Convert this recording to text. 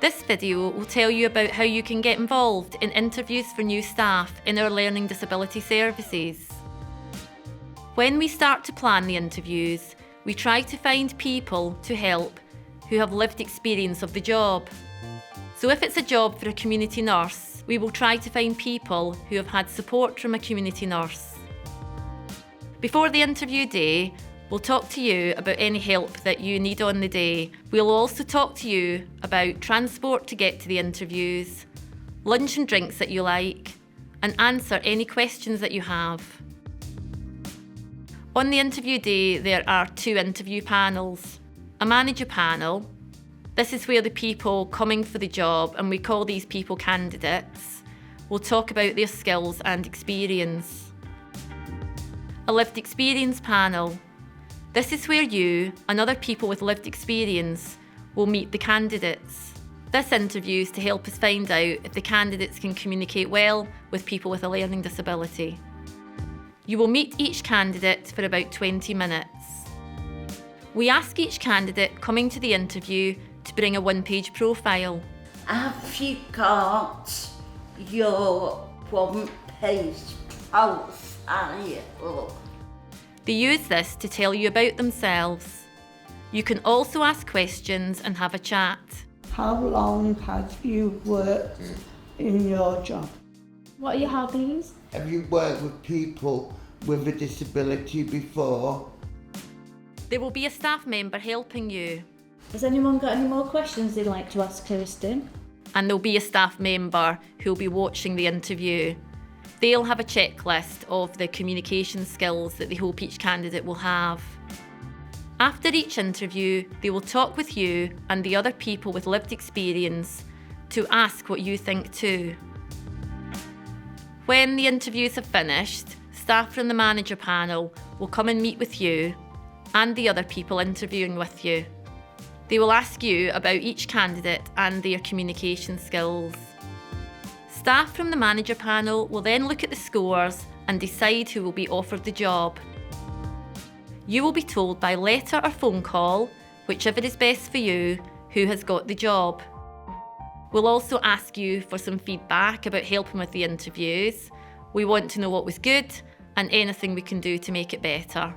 This video will tell you about how you can get involved in interviews for new staff in our learning disability services. When we start to plan the interviews, we try to find people to help who have lived experience of the job. So if it's a job for a community nurse, we will try to find people who have had support from a community nurse. Before the interview day, we'll talk to you about any help that you need on the day. We'll also talk to you about transport to get to the interviews, lunch and drinks that you like, and answer any questions that you have. On the interview day, there are 2 interview panels. A manager panel. This is where the people coming for the job, and we call these people candidates, will talk about their skills and experience. A lived experience panel. This is where you and other people with lived experience will meet the candidates. This interview is to help us find out if the candidates can communicate well with people with a learning disability. You will meet each candidate for about 20 minutes. We ask each candidate coming to the interview to bring a 1-page profile. Have you got your 1-page profile? They use this to tell you about themselves. You can also ask questions and have a chat. How long have you worked in your job? What are your hobbies? Have you worked with people with a disability before? There will be a staff member helping you. Has anyone got any more questions they'd like to ask Kirsten? And there'll be a staff member who'll be watching the interview. They'll have a checklist of the communication skills that they hope each candidate will have. After each interview, they will talk with you and the other people with lived experience to ask what you think too. When the interviews have finished, staff from the manager panel will come and meet with you and the other people interviewing with you. They will ask you about each candidate and their communication skills. Staff from the manager panel will then look at the scores and decide who will be offered the job. You will be told by letter or phone call, whichever is best for you, who has got the job. We'll also ask you for some feedback about helping with the interviews. We want to know what was good and anything we can do to make it better.